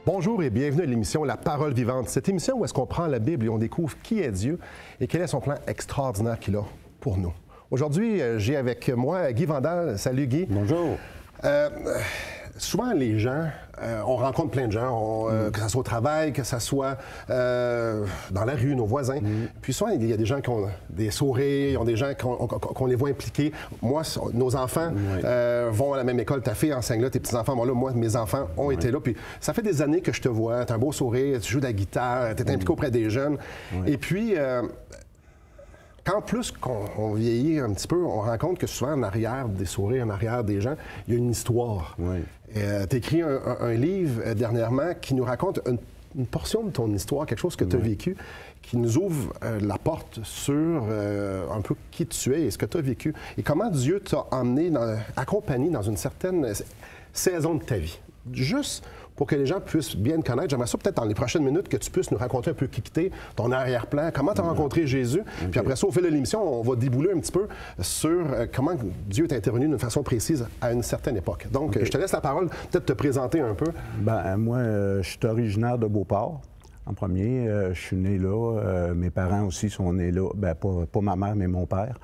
Bonjour et bienvenue à l'émission La Parole vivante. Cette émission où est-ce qu'on prend la Bible et on découvre qui est Dieu et quel est son plan extraordinaire qu'il a pour nous. Aujourd'hui, j'ai avec moi Guy Vandal. Salut Guy. Bonjour. Souvent, les gens, on rencontre plein de gens, que ce soit au travail, que ce soit dans la rue, nos voisins. Puis souvent, il y a des gens qui ont des sourires, ils ont des gens qu'on les voit impliqués. Moi, nos enfants vont à la même école. Ta fille enseigne là, tes petits-enfants vont là. Moi, mes enfants ont été là. Puis ça fait des années que je te vois. Tu as un beau sourire, tu joues de la guitare, tu es impliqué auprès des jeunes. Et puis... Quand plus qu'on vieillit un petit peu, on rencontre que souvent en arrière des sourires, en arrière des gens, il y a une histoire. Oui. Tu as écrit un livre dernièrement qui nous raconte une portion de ton histoire, quelque chose que tu as vécu, qui nous ouvre la porte sur un peu qui tu es et ce que tu as vécu. Et comment Dieu t'a emmené, accompagné dans une certaine saison de ta vie. Juste pour que les gens puissent bien te connaître, j'aimerais ça peut-être dans les prochaines minutes que tu puisses nous raconter un peu qui t'es, ton arrière-plan, comment tu as rencontré Jésus. Puis après ça, au fil de l'émission, on va débouler un petit peu sur comment Dieu t'a intervenu d'une façon précise à une certaine époque. Donc, je te laisse la parole, peut-être te présenter un peu. Moi, je suis originaire de Beauport, en premier. Je suis né là. Mes parents aussi sont nés là. Pas ma mère, mais mon père.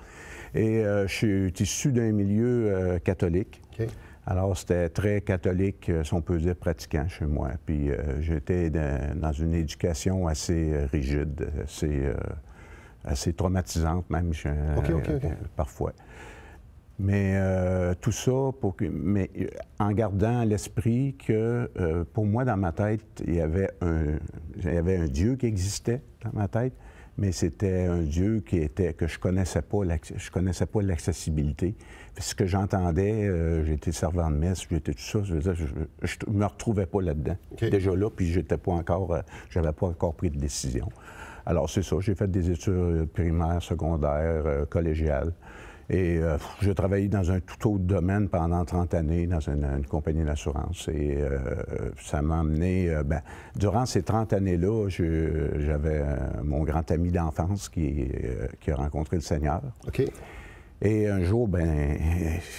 Et je suis issu d'un milieu catholique. OK. Alors, c'était très catholique, si on peut dire, pratiquant chez moi. Puis j'étais dans une éducation assez rigide, assez traumatisante même, parfois. Mais tout ça, mais en gardant à l'esprit que, pour moi, dans ma tête, il y avait un Dieu qui existait dans ma tête, mais c'était un Dieu que je connaissais pas l'accessibilité. Ce que j'entendais, j'étais servant de messe, j'étais tout ça, je me retrouvais pas là-dedans. Okay. Déjà là, puis j'avais pas encore pris de décision. Alors c'est ça, j'ai fait des études primaires, secondaires, collégiales. Et j'ai travaillé dans un tout autre domaine pendant 30 années dans une compagnie d'assurance. Et ça m'a amené... durant ces 30 années-là, j'avais mon grand ami d'enfance qui a rencontré le Seigneur. OK. Et un jour,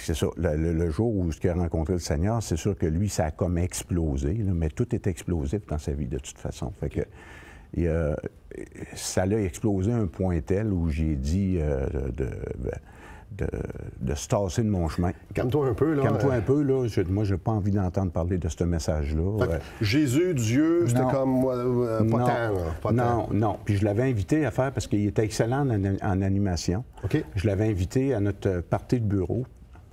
c'est ça, le jour où il a rencontré le Seigneur, c'est sûr que lui, ça a comme explosé, là, mais tout est explosif dans sa vie de toute façon. Fait que ça l'a explosé à un point tel où j'ai dit de se tasser de mon chemin. Calme-toi un peu, là. Calme-toi un peu, là. Moi, je n'ai pas envie d'entendre parler de ce message-là. Jésus, Dieu, c'était comme pas tant. Non. Puis je l'avais invité à faire parce qu'il était excellent en animation. OK. Je l'avais invité à notre partie de bureau.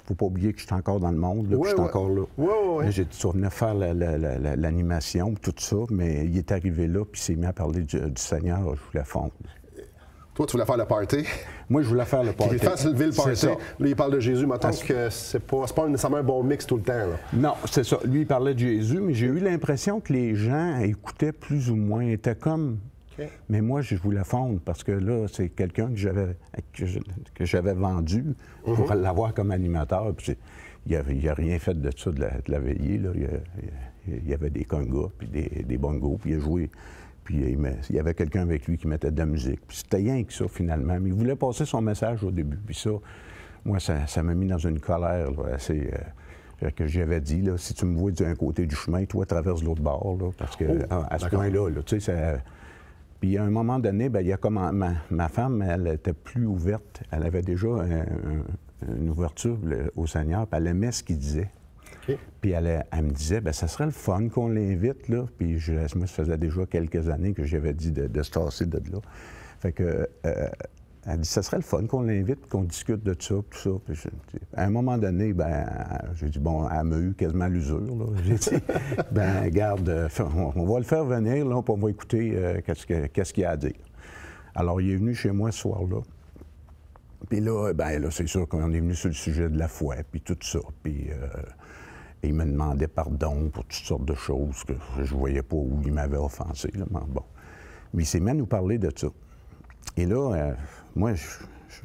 Faut pas oublier que je suis encore dans le monde, là, puis je suis encore là. Ouais. J'ai dit, tu vas venir faire l'animation, tout ça, mais il est arrivé là, puis il s'est mis à parler du Seigneur. Je voulais fondre. Toi, tu voulais faire le party. Moi, je voulais faire le party. Qu'il fasse lever le party. Ça. Là, il parle de Jésus. Mettons que c'est pas nécessairement un bon mix tout le temps. Là. Non, c'est ça. Lui, il parlait de Jésus, mais j'ai eu l'impression que les gens écoutaient plus ou moins, étaient comme... Okay. Mais moi, je voulais fondre parce que là, c'est quelqu'un que j'avais vendu pour l'avoir comme animateur. Puis il n'a rien fait de ça, de la veillée. Là. Il y avait des congas, puis des bongos, puis il a joué... Puis il y avait quelqu'un avec lui qui mettait de la musique. Puis c'était rien que ça, finalement. Mais il voulait passer son message au début. Puis ça, moi, ça m'a mis dans une colère là, assez... que j'avais dit, là, si tu me vois d'un côté du chemin, toi, traverse l'autre bord. Là, parce que à ce point-là, tu sais, Puis à un moment donné, il y a comme... Ma femme, elle était plus ouverte. Elle avait déjà une ouverture au Seigneur. Puis elle aimait ce qu'il disait. Puis elle me disait, ça serait le fun qu'on l'invite, là. Puis moi, ça faisait déjà quelques années que j'avais dit de se tasser de là. Fait que, elle dit, ça serait le fun qu'on l'invite, qu'on discute de ça, tout ça. Puis à un moment donné, j'ai dit, bon, elle m'a eu quasiment l'usure, là. J'ai dit, regarde, on va le faire venir, là, puis on va écouter qu'est-ce qu'il y a à dire. Alors, il est venu chez moi ce soir-là. Puis là, c'est sûr qu'on est venu sur le sujet de la foi, puis tout ça. Puis... il me demandait pardon pour toutes sortes de choses que je ne voyais pas où il m'avait offensé. Là, mais il s'est mis à nous parler de ça. Et là, moi,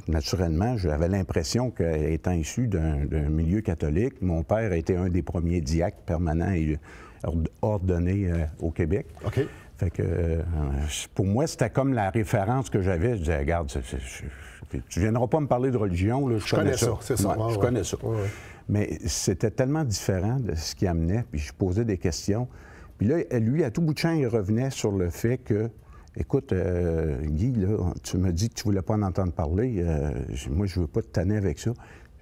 naturellement, j'avais l'impression qu'étant issu d'un milieu catholique, mon père a été un des premiers diacres permanents et ordonnés au Québec. OK. Fait que pour moi, c'était comme la référence que j'avais. Je disais, regarde, tu ne viendras pas me parler de religion, là, je connais ça. C'est ça. Je connais ça. Ouais. Mais c'était tellement différent de ce qui amenait, puis je posais des questions. Puis là, lui, à tout bout de champ, il revenait sur le fait que, écoute, Guy, là, tu me dis que tu voulais pas en entendre parler. Moi, je veux pas te tanner avec ça.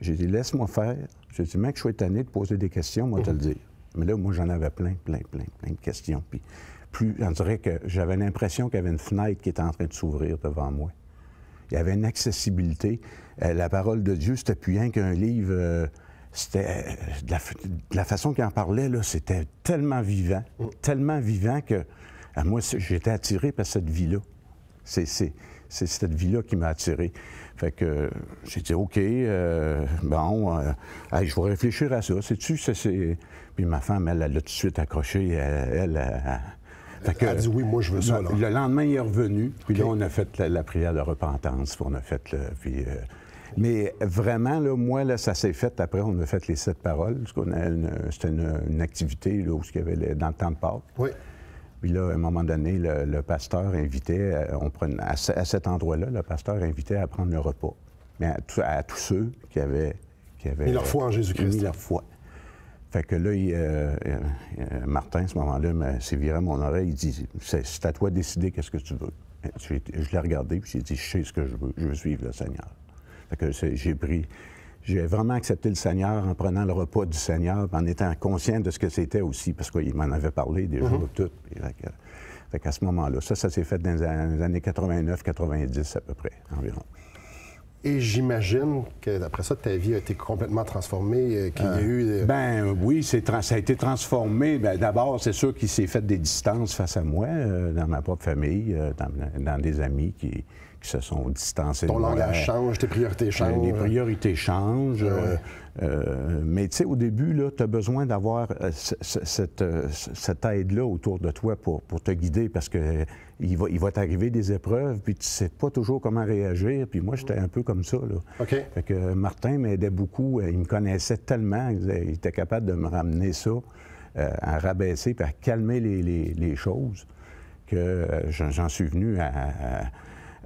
J'ai dit, laisse-moi faire. J'ai dit, mec, je suis tanné de poser des questions, moi, te le dire. Mais là, moi, j'en avais plein de questions. Puis on dirait que j'avais l'impression qu'il y avait une fenêtre qui était en train de s'ouvrir devant moi. Il y avait une accessibilité. La parole de Dieu, c'était plus rien qu'un livre. C'était de la façon qu'il en parlait, là, c'était tellement vivant que moi, j'étais attiré par cette vie-là. C'est cette vie-là qui m'a attiré. Fait que j'ai dit, OK, je vais réfléchir à ça. Sais-tu, Puis ma femme, elle a tout de suite accroché. Elle a dit, oui, moi, je veux ça. Là. Le lendemain, il est revenu. Puis là, on a fait la prière de repentance. Puis on a fait mais vraiment, là, moi, là, ça s'est fait. Après, on a fait les 7 paroles. C'était une activité là, où il y avait dans le temps de Pâques. Oui. Puis là, à un moment donné, le pasteur invitait, à cet endroit-là, le pasteur invitait à prendre le repas. Mais à tous ceux qui avaient mis leur foi en Jésus-Christ. Mis leur foi. Fait que là, Martin, à ce moment-là, s'est viré à mon oreille, il dit, c'est à toi de décider qu'est-ce que tu veux. Je l'ai regardé, puis j'ai dit, je sais ce que je veux suivre le Seigneur. Fait que j'ai vraiment accepté le Seigneur en prenant le repas du Seigneur, en étant conscient de ce que c'était aussi, parce qu'il m'en avait parlé déjà, tout. Fait qu'à ce moment-là, ça s'est fait dans les années 89-90 à peu près, environ. Et j'imagine qu'après ça, ta vie a été complètement transformée, qu'il y a eu... Oui, ça a été transformé. D'abord, c'est sûr qu'il s'est fait des distances face à moi, dans ma propre famille, dans des amis qui se sont distancés. Ton langage change, tes priorités changent. Les priorités changent. Mais tu sais, au début, tu as besoin d'avoir cette aide-là autour de toi pour te guider, parce que il va t'arriver des épreuves, puis tu sais pas toujours comment réagir. Puis moi, j'étais un peu comme ça, là. OK. Fait que Martin m'aidait beaucoup. Il me connaissait tellement. Il était capable de me ramener ça, à rabaisser, puis à calmer les choses, que j'en suis venu à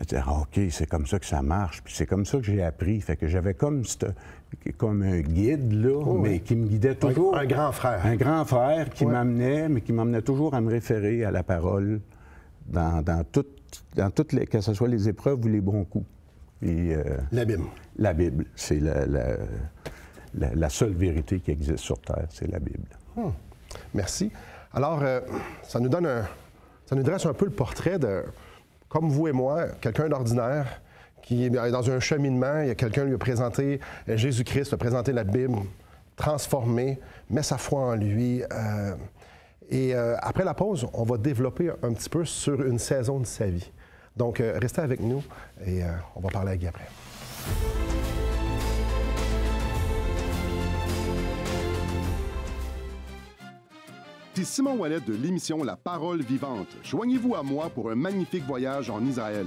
dire, OK, c'est comme ça que ça marche. Puis c'est comme ça que j'ai appris. Fait que j'avais comme un guide, là, mais qui me guidait toujours. Un grand frère. Un grand frère qui m'amenait, mais qui m'amenait toujours à me référer à la parole dans toutes les, que ce soit les épreuves ou les bons coups. Et, la Bible. La Bible. C'est la seule vérité qui existe sur Terre, c'est la Bible. Merci. Alors, ça nous dresse un peu le portrait de, comme vous et moi, quelqu'un d'ordinaire qui est dans un cheminement. Il y a quelqu'un qui lui a présenté Jésus-Christ, lui a présenté la Bible, transformé, met sa foi en lui. Après la pause, on va développer un petit peu sur une saison de sa vie. Donc, restez avec nous et on va parler à Guy après. C'est Simon Ouellet de l'émission La Parole vivante. Joignez-vous à moi pour un magnifique voyage en Israël.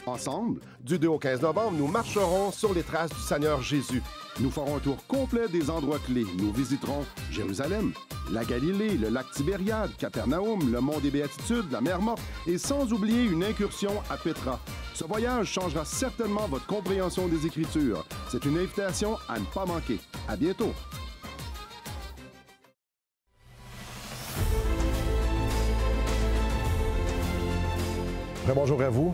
Ensemble, du 2 au 15 novembre, nous marcherons sur les traces du Seigneur Jésus. Nous ferons un tour complet des endroits clés. Nous visiterons Jérusalem, la Galilée, le lac Tibériade, Capernaum, le mont des Béatitudes, la mer Morte et sans oublier une incursion à Pétra. Ce voyage changera certainement votre compréhension des Écritures. C'est une invitation à ne pas manquer. À bientôt! Bonjour à vous.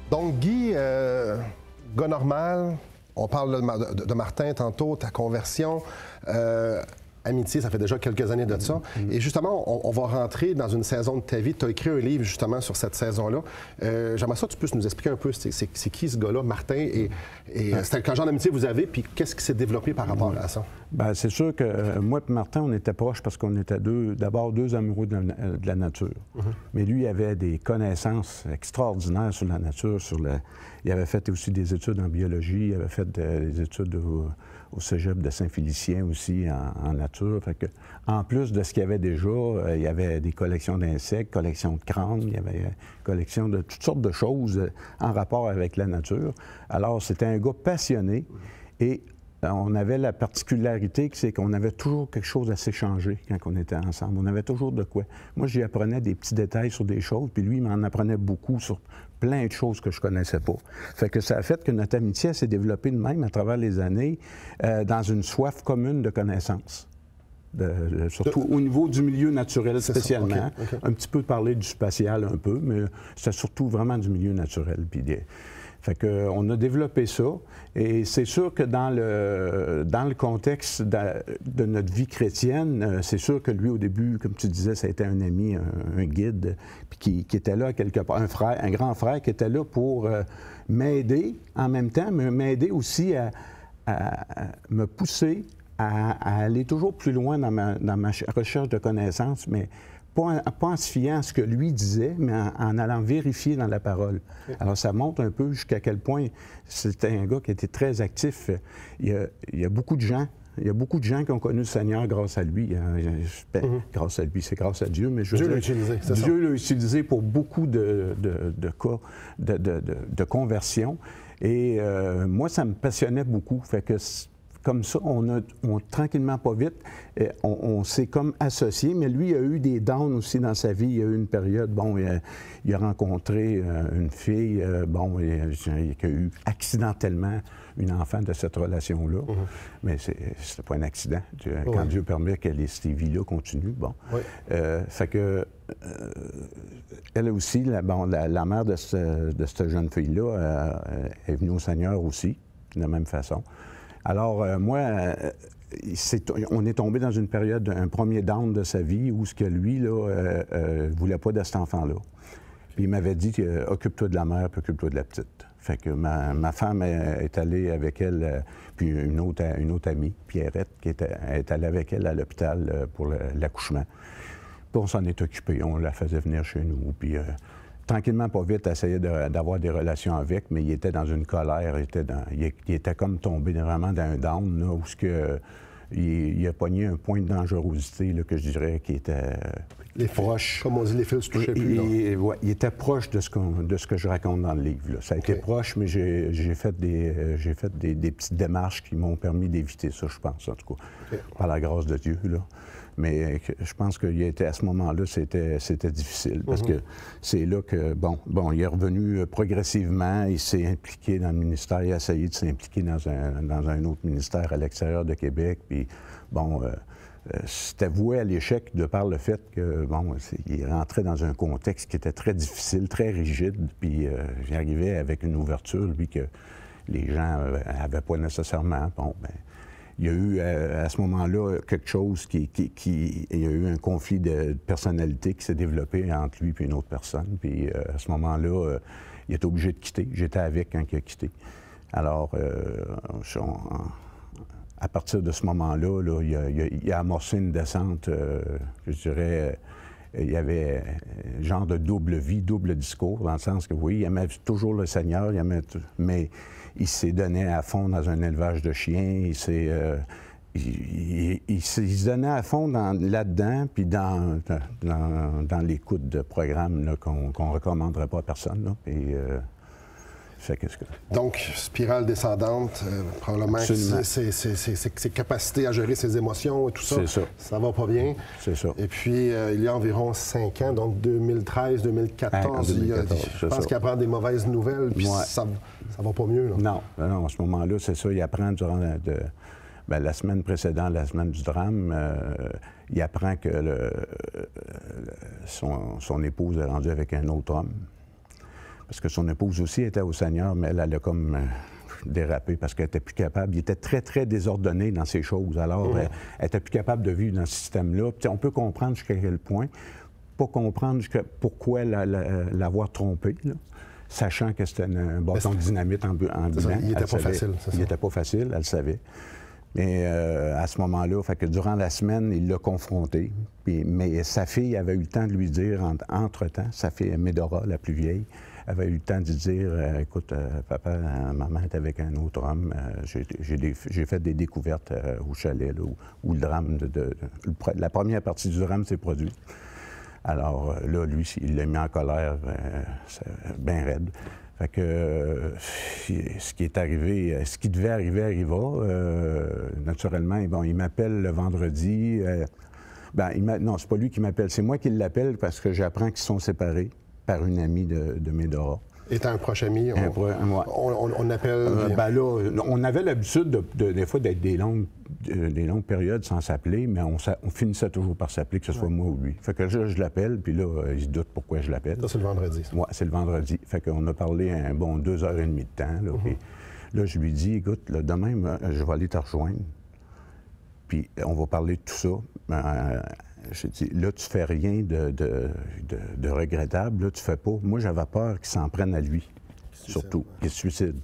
Donc, Guy, gars normal, on parle de Martin tantôt, ta conversion. Amitié, ça fait déjà quelques années de ça. Et justement, on va rentrer dans une saison de ta vie. Tu as écrit un livre justement sur cette saison-là. J'aimerais ça que tu puisses nous expliquer un peu c'est qui ce gars-là, Martin, et quel genre d'amitié vous avez, puis qu'est-ce qui s'est développé par rapport à ça? Bien, c'est sûr que moi et Martin, on était proches parce qu'on était d'abord deux amoureux de la nature. Mais lui, il avait des connaissances extraordinaires sur la nature. Il avait fait aussi des études en biologie, il avait fait des études au cégep de Saint-Félicien aussi en nature. Fait que, en plus de ce qu'il y avait déjà, il y avait des collections d'insectes, collections de crânes, il y avait collections de toutes sortes de choses en rapport avec la nature. Alors, c'était un gars passionné et on avait la particularité, c'est qu'on avait toujours quelque chose à s'échanger quand on était ensemble. On avait toujours de quoi. Moi, j'y apprenais des petits détails sur des choses, puis lui, il m'en apprenait beaucoup sur plein de choses que je connaissais pas. Fait que ça a fait que notre amitié s'est développée de même à travers les années dans une soif commune de connaissances. surtout au niveau du milieu naturel spécialement. OK. Un petit peu parler du spatial un peu, mais c'est surtout vraiment du milieu naturel. Puis fait qu'on a développé ça. Et c'est sûr que dans le contexte de notre vie chrétienne, c'est sûr que lui, au début, comme tu disais, ça a été un ami, un guide, puis qui était là quelque part, un grand frère qui était là pour m'aider en même temps, mais m'aider aussi à me pousser à aller toujours plus loin dans ma recherche de connaissances, mais pas en se fiant à ce que lui disait, mais en allant vérifier dans la parole. Alors, ça montre un peu jusqu'à quel point c'était un gars qui était très actif. Il y a beaucoup de gens. Il y a beaucoup de gens qui ont connu le Seigneur grâce à lui. Grâce à lui, c'est grâce à Dieu, mais Dieu l'a utilisé, c'est ça. Dieu l'a utilisé pour beaucoup de cas de conversion. Et moi, ça me passionnait beaucoup. Fait que comme ça, on tranquillement, pas vite, on s'est comme associés, mais lui, il a eu des downs aussi dans sa vie. Il y a eu une période, bon, il a rencontré une fille, qui a eu accidentellement une enfant de cette relation-là. Mais c'était pas un accident. Quand Dieu permet que ces vies-là continuent, bon. Fait que elle aussi, la mère de cette jeune fille-là est venue au Seigneur aussi, de la même façon. Alors, moi, on est tombé dans une période, un premier down de sa vie où ce que lui, là, voulait pas de cet enfant-là. Puis il m'avait dit, occupe-toi de la mère, puis occupe-toi de la petite. Fait que ma femme est allée avec elle, puis une autre amie, Pierrette, qui est allée avec elle à l'hôpital pour l'accouchement. Puis on s'en est occupé, on la faisait venir chez nous, puis... tranquillement, pas vite, essayait d'avoir des relations avec, mais il était dans une colère, il était comme tombé vraiment dans un down, là, où il a pogné un point de dangerosité, là, que je dirais, qui était... Les proches, comme on dit, les fils se touchaient plus. Il était proche de ce que je raconte dans le livre, là. Ça a été proche, mais j'ai fait des petites démarches qui m'ont permis d'éviter ça, je pense, en tout cas, par la grâce de Dieu, là. Mais je pense qu'à ce moment-là, c'était difficile parce que c'est là que, bon, il est revenu progressivement, il s'est impliqué dans le ministère, il a essayé de s'impliquer dans un autre ministère à l'extérieur de Québec, puis bon, c'était voué à l'échec de par le fait que, bon, il rentrait dans un contexte qui était très difficile, très rigide, puis il arrivait avec une ouverture, lui, que les gens n'avaient pas nécessairement. Bon, bien, il y a eu, à ce moment-là, quelque chose il y a eu un conflit de personnalité qui s'est développé entre lui et une autre personne. Puis à ce moment-là, il était obligé de quitter. J'étais avec quand il a quitté. Alors, à partir de ce moment-là, là, il a amorcé une descente, je dirais, il y avait un genre de double vie, double discours, dans le sens que, oui, il aimait toujours le Seigneur, mais il s'est donné à fond dans un élevage de chiens, il se donnait à fond là-dedans, puis dans l'écoute de programmes qu'on ne recommanderait pas à personne. Là, puis, donc, spirale descendante, probablement que ses capacités à gérer ses émotions et tout ça, ça va pas bien. C'est ça. Et puis, il y a environ 5 ans, donc 2013-2014, je pense qu'il apprend des mauvaises nouvelles, puis ça va pas mieux. Là. Non, à ce moment-là, c'est ça, il apprend durant la semaine précédente, la semaine du drame, il apprend que son épouse est rendue avec un autre homme. Parce que son épouse aussi était au Seigneur, mais elle a comme dérapé parce qu'elle n'était plus capable. Il était très, très désordonné dans ces choses. Alors, elle n'était plus capable de vivre dans ce système-là. Puis, on peut comprendre jusqu'à quel point, pas comprendre pourquoi l'avoir trompé, là, sachant que c'était un bâton de dynamite en bilan. Il n'était pas facile, c'est ça. Il n'était pas facile, elle le savait. Mais à ce moment-là, fait que durant la semaine, il l'a confronté. Mais sa fille avait eu le temps de lui dire, entre-temps, sa fille Médora, la plus vieille, avait eu le temps de dire, écoute, papa, maman est avec un autre homme. J'ai fait des découvertes au chalet, là, où le drame, la première partie du drame s'est produite. Alors là, lui, il l'a mis en colère, bien raide. Fait que ce qui est arrivé, ce qui devait arriver, arriva. Naturellement, bon, il m'appelle le vendredi. Non, c'est pas lui qui m'appelle, c'est moi qui l'appelle parce que j'apprends qu'ils sont séparés par une amie de Médora. Étant un proche ami, on appelle... Ben là, on avait l'habitude, des fois, d'être des longues périodes sans s'appeler, mais on finissait toujours par s'appeler, que ce soit moi ou lui. Fait que là, je l'appelle, puis là, il se doute pourquoi je l'appelle. Ça, c'est le vendredi. Oui, c'est le vendredi. Fait qu'on a parlé un bon 2h30 de temps. Là, puis là, je lui dis, écoute, là, demain, je vais aller te rejoindre, puis on va parler de tout ça. Je dis, là, tu fais rien de regrettable, là, tu fais pas. Moi, j'avais peur qu'il s'en prenne à lui, surtout, qu'il se suicide.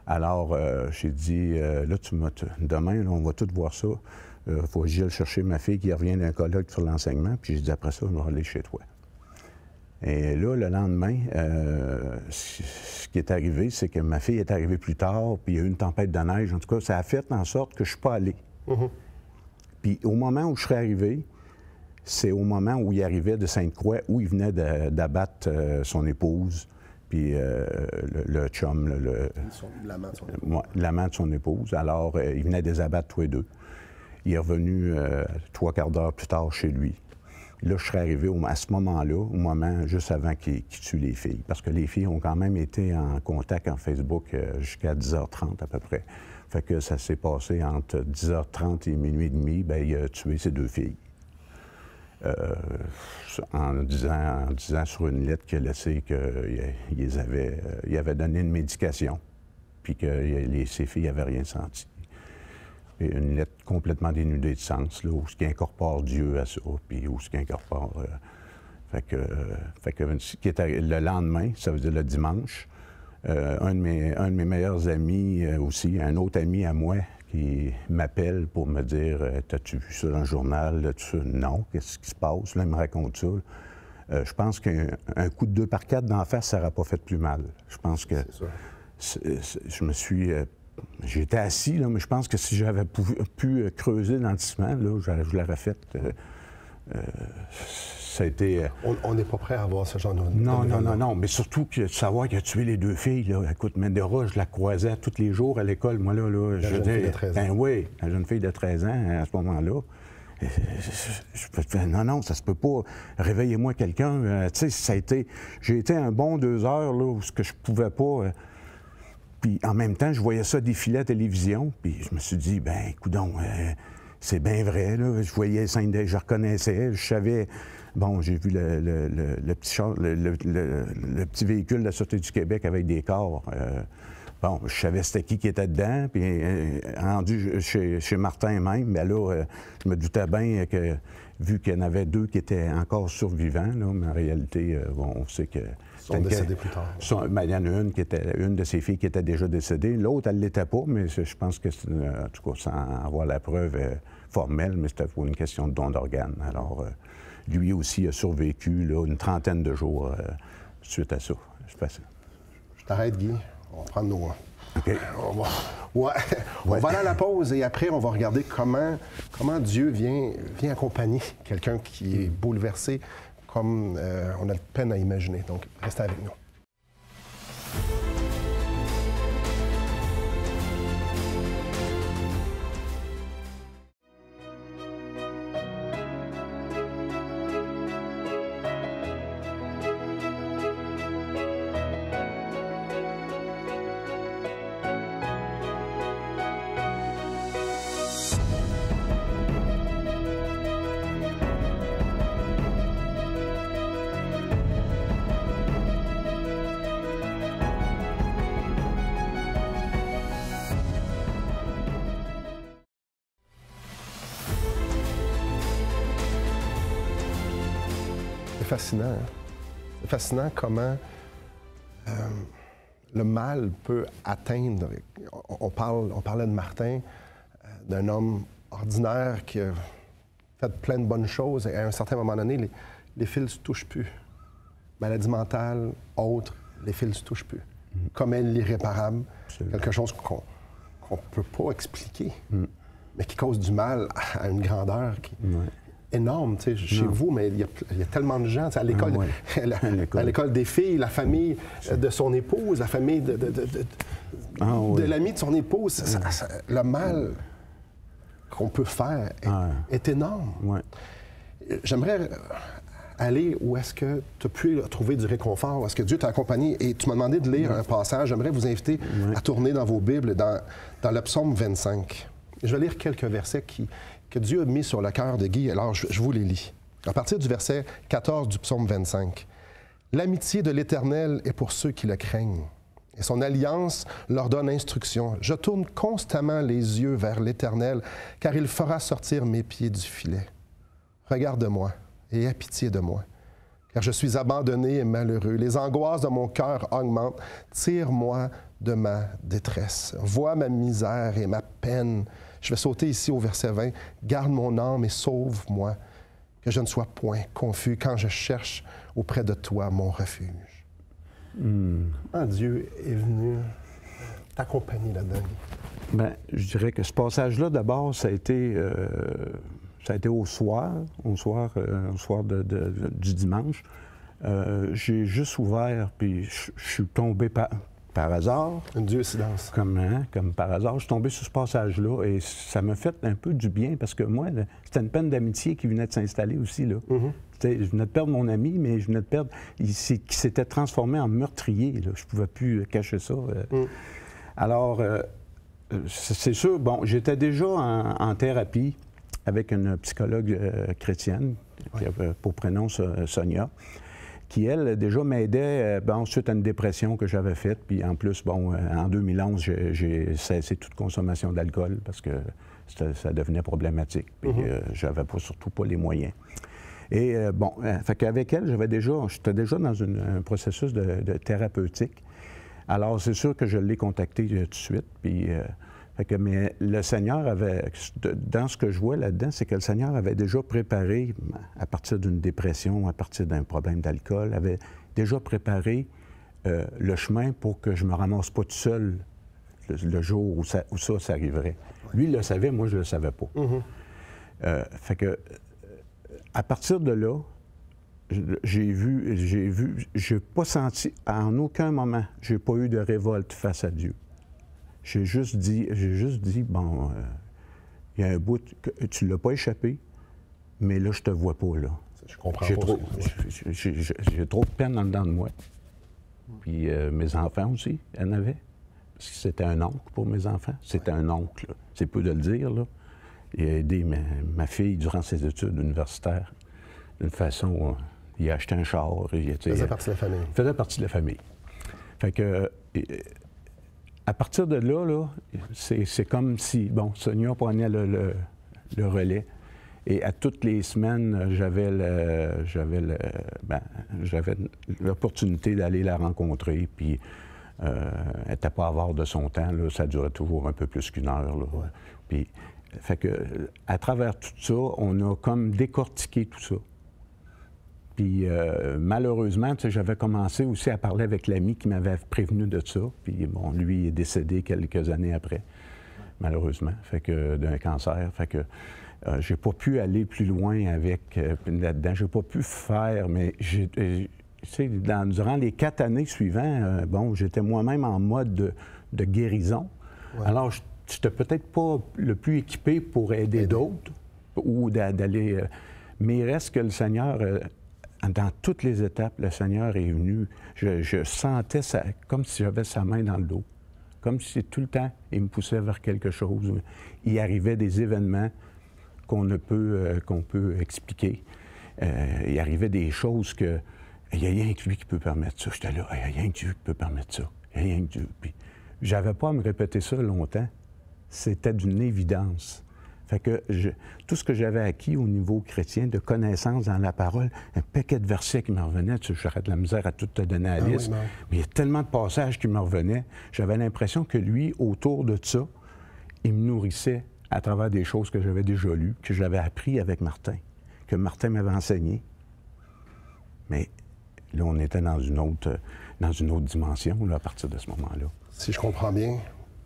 Alors, j'ai dit, là, demain, là, on va tous voir ça. Faut que j'aille chercher ma fille qui revient d'un colloque sur l'enseignement, puis j'ai dit, après ça, on va aller chez toi. Et là, le lendemain, ce qui est arrivé, c'est que ma fille est arrivée plus tard, puis il y a eu une tempête de neige. En tout cas, ça a fait en sorte que je ne suis pas allé. Puis au moment où je serais arrivé, c'est au moment où il arrivait de Sainte-Croix, où il venait d'abattre son épouse, puis le chum, l'amant de son épouse. L'amant de son épouse. Alors, il venait de les abattre tous les deux. Il est revenu 3/4 d'heure plus tard chez lui. Là, je serais arrivé à ce moment-là, au moment juste avant qu'il tue les filles. Parce que les filles ont quand même été en contact en Facebook jusqu'à 10h30 à peu près. Fait que ça s'est passé entre 10h30 et minuit et demi, bien, il a tué ses 2 filles. En disant sur une lettre qu'il a laissée qu'il avait donné une médication, puis que ses filles n'avaient rien senti. Et une lettre complètement dénudée de sens, là, où ce qui incorpore Dieu à ça, puis où ce qui incorpore... fait que le lendemain, ça veut dire le dimanche, un de mes meilleurs amis aussi, un autre ami à moi, qui m'appelle pour me dire « T'as-tu vu ça dans le journal? » Non, qu'est-ce qui se passe? Là, il me raconte ça. Je pense qu'un coup de 2x4 d'en face, ça n'aurait pas fait plus mal. Je pense que je me suis... J'étais assis, là, mais je pense que si j'avais pu creuser dans le ciment, là, je l'aurais fait. Ça a été... On n'est pas prêt à avoir ce genre de... Non, mais surtout que savoir qu'il a tué les 2 filles, là. Écoute, Mendera, je la croisais tous les jours à l'école, moi, là. La jeune fille de 13 ans. Ben oui, la jeune fille de 13 ans, à ce moment-là. Non, ça se peut pas. Réveillez-moi quelqu'un. Tu sais, ça a été... J'ai été un bon 2 heures, là, où ce que je pouvais pas... Puis en même temps, je voyais ça défiler à la télévision, puis je me suis dit, ben, coudonc, c'est bien vrai, là. Je voyais je reconnaissais, je savais... Bon, j'ai vu le petit véhicule de la Sûreté du Québec avec des corps. Bon, je savais c'était qui était dedans, puis rendu chez Martin même, bien là, je me doutais bien que, vu qu'il y en avait 2 qui étaient encore survivants, là, mais en réalité, bon, on sait que... Ils sont décédés plus tard. Ben, il y en a une de ses filles qui était déjà décédée. L'autre, elle ne l'était pas, mais je pense que, en tout cas, sans avoir la preuve formelle, mais c'était pour une question de don d'organes. Alors, lui aussi a survécu là, une 30aine de jours suite à ça. Je t'arrête, Guy. On va prendre nos... OK. On va aller à la pause et après, on va regarder comment Dieu vient accompagner quelqu'un qui est bouleversé comme on a de peine à imaginer. Donc, restez avec nous. C'est fascinant. Hein? C'est fascinant comment le mal peut atteindre. On parlait de Martin, d'un homme ordinaire qui a fait plein de bonnes choses et à un certain moment donné, les fils ne se touchent plus. Maladie mentale, autre, les fils ne se touchent plus. Comme elle, l'irréparable, quelque chose qu'on ne peut pas expliquer, mais qui cause du mal à une grandeur qui... énorme, tu sais, chez vous, mais il y a tellement de gens, à l'école, à l'école des filles, la famille de son épouse, la famille de l'ami de son épouse, le mal qu'on peut faire est énorme. J'aimerais aller où est-ce que tu as pu trouver du réconfort, où est-ce que Dieu t'a accompagné. Et tu m'as demandé de lire un passage. J'aimerais vous inviter à tourner dans vos Bibles, dans le psaume 25. Je vais lire quelques versets que Dieu a mis sur le cœur de Guy. Alors, je vous les lis. À partir du verset 14 du psaume 25. « L'amitié de l'Éternel est pour ceux qui le craignent, et son alliance leur donne instruction. Je tourne constamment les yeux vers l'Éternel, car il fera sortir mes pieds du filet. Regarde-moi et aie pitié de moi, car je suis abandonné et malheureux. Les angoisses de mon cœur augmentent. Tire-moi de ma détresse. Vois ma misère et ma peine. » Je vais sauter ici au verset 20. « Garde mon âme et sauve-moi, que je ne sois point confus quand je cherche auprès de toi mon refuge. » Comment Dieu est venu t'accompagner là-dedans? Bien, je dirais que ce passage-là, d'abord, ça a été au soir du dimanche. J'ai juste ouvert, puis je suis tombé par hasard. Une Dieu-sidence. Comme par hasard, je suis tombé sur ce passage-là et ça m'a fait un peu du bien parce que moi, c'était une peine d'amitié qui venait de s'installer aussi, là. Je venais de perdre mon ami, mais je venais de perdre... qui s'était transformé en meurtrier, là. Je ne pouvais plus cacher ça. Alors, c'est sûr, bon, j'étais déjà en thérapie avec une psychologue chrétienne, qui avait pour prénom Sonia, qui, elle, déjà m'aidait suite à une dépression que j'avais faite. Puis en plus, en 2011, j'ai cessé toute consommation d'alcool parce que ça devenait problématique. Puis j'avais surtout pas les moyens. Et fait qu'avec elle, j'étais déjà dans un processus de thérapeutique. Alors, c'est sûr que je l'ai contactée tout de suite. Puis, mais le Seigneur avait, dans ce que je vois là-dedans, c'est que le Seigneur avait déjà préparé, à partir d'une dépression, à partir d'un problème d'alcool, avait déjà préparé le chemin pour que je ne me ramasse pas tout seul le jour où ça arriverait. Lui, il le savait, moi, je ne le savais pas. Fait que, à partir de là, j'ai pas senti, en aucun moment, j'ai pas eu de révolte face à Dieu. J'ai juste dit, bon, il y a un bout que tu l'as pas échappé, mais là, je te vois pas, là. Je comprends j'ai pas. j'ai trop de peine en dedans de moi. Puis mes enfants aussi, en avaient. Parce que c'était un oncle pour mes enfants. C'était un oncle, là. C'est peu de le dire, là. Il a aidé ma fille durant ses études universitaires d'une façon... il a acheté un char. Il faisait partie de la famille. Il faisait partie de la famille. Fait que... à partir de là, c'est comme si, bon, Sonia prenait le relais. Et à toutes les semaines, j'avais l'opportunité d'aller la rencontrer. Puis, elle n'était pas avare de son temps. Là, ça durait toujours un peu plus qu'une heure. Là. Ouais. Puis, fait que, à travers tout ça, on a comme décortiqué tout ça. Puis, malheureusement, j'avais commencé aussi à parler avec l'ami qui m'avait prévenu de ça. Puis, bon, lui est décédé quelques années après, malheureusement, fait que d'un cancer. Fait que j'ai pas pu aller plus loin avec là-dedans. J'ai pas pu faire, mais durant les 4 années suivantes, j'étais moi-même en mode de guérison. Ouais. Alors, je n'étais peut-être pas le plus équipé pour aider d'autres ou d'aller... mais il reste que le Seigneur... dans toutes les étapes, le Seigneur est venu. Je sentais ça comme si j'avais sa main dans le dos. Comme si tout le temps, il me poussait vers quelque chose. Il arrivait des événements qu'on peut expliquer. Il arrivait des choses que... Il n'y a rien que lui qui peut permettre ça. J'étais là, il n'y a rien que Dieu qui peut permettre ça. Il n'y a rien que Dieu. Puis, j'avais pas à me répéter ça longtemps. C'était d'une évidence. Fait que tout ce que j'avais acquis au niveau chrétien, de connaissances dans la parole, un paquet de versets qui me revenaient, j'aurais de la misère à tout te donner à la liste, mais il y a tellement de passages qui me revenaient, j'avais l'impression que lui, autour de ça, il me nourrissait à travers des choses que j'avais déjà lues, que j'avais appris avec Martin, que Martin m'avait enseigné. Mais là, on était dans une autre dimension, là, à partir de ce moment-là. Si je comprends bien,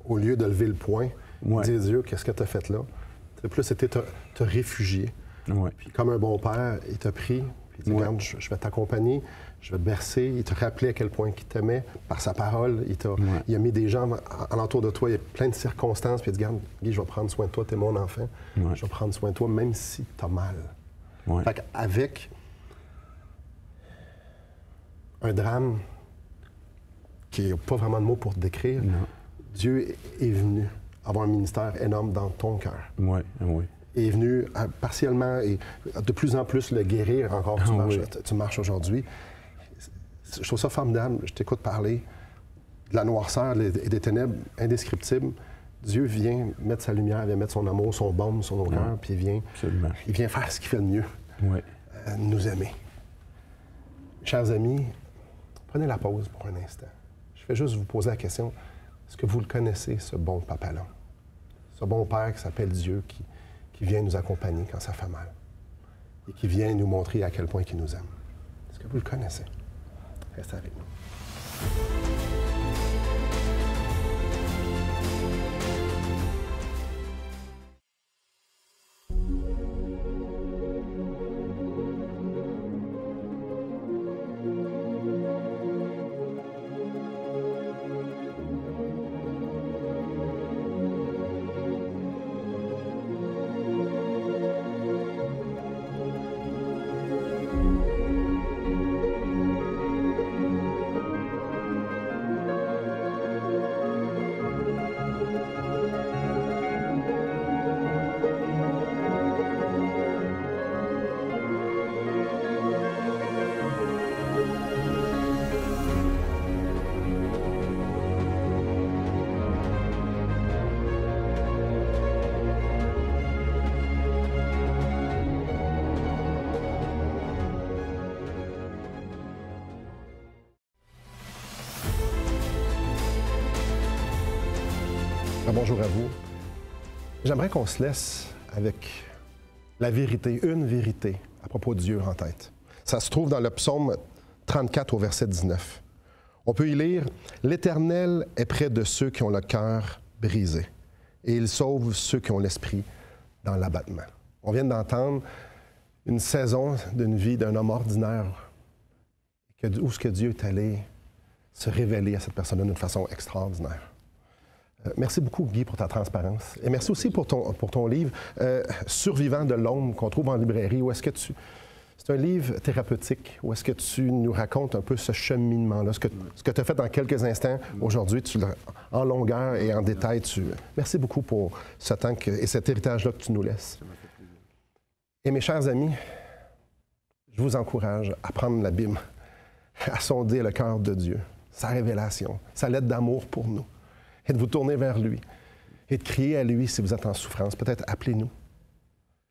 au lieu de lever le poing, dire Dieu, qu'est-ce que tu as fait là? Plus, c'était te réfugier. Ouais. Puis comme un bon père, il t'a pris, puis il dit, regarde, je vais t'accompagner, je vais te bercer. Il te rappelait à quel point il t'aimait par sa parole. Il a mis des gens alentour de toi. Il y a plein de circonstances. Puis il dit, regarde, Guy, je vais prendre soin de toi, t'es mon enfant. Je vais prendre soin de toi, même si t'as mal. Fait qu'avec un drame qui n'a pas vraiment de mots pour te décrire. Non. Dieu est venu avoir un ministère énorme dans ton cœur. Oui, oui. Est venu partiellement et de plus en plus le guérir encore. Tu marches aujourd'hui. Je trouve ça formidable. Je t'écoute parler de la noirceur et des ténèbres indescriptibles. Dieu vient mettre sa lumière, vient mettre son amour, son baume sur nos cœurs, puis il vient faire ce qu'il fait de mieux, nous aimer. Chers amis, prenez la pause pour un instant. Je vais juste vous poser la question, est-ce que vous le connaissez, ce bon papa-là? Ce bon père qui s'appelle Dieu, qui vient nous accompagner quand ça fait mal et qui vient nous montrer à quel point il nous aime. Est-ce que vous le connaissez? Restez avec nous. Bonjour à vous. J'aimerais qu'on se laisse avec la vérité, une vérité à propos de Dieu en tête. Ça se trouve dans le psaume 34 au verset 19. On peut y lire « L'Éternel est près de ceux qui ont le cœur brisé, et il sauve ceux qui ont l'esprit dans l'abattement. » On vient d'entendre une saison d'une vie d'un homme ordinaire où ce que Dieu est allé se révéler à cette personne-là d'une façon extraordinaire. Merci beaucoup, Guy, pour ta transparence. Et merci aussi pour ton livre « Survivant de l'ombre » qu'on trouve en librairie. Où est-ce que c'est un livre thérapeutique. Où est-ce que tu nous racontes un peu ce cheminement-là, ce que tu as fait dans quelques instants aujourd'hui, en longueur et en détail. Merci beaucoup pour ce temps et cet héritage-là que tu nous laisses. Et mes chers amis, je vous encourage à prendre la Bible, à sonder le cœur de Dieu, sa révélation, sa lettre d'amour pour nous, et de vous tourner vers lui, et de crier à lui si vous êtes en souffrance. Peut-être appelez-nous.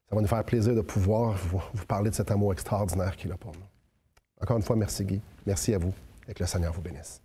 Ça va nous faire plaisir de pouvoir vous parler de cet amour extraordinaire qu'il a pour nous. Encore une fois, merci Guy. Merci à vous et que le Seigneur vous bénisse.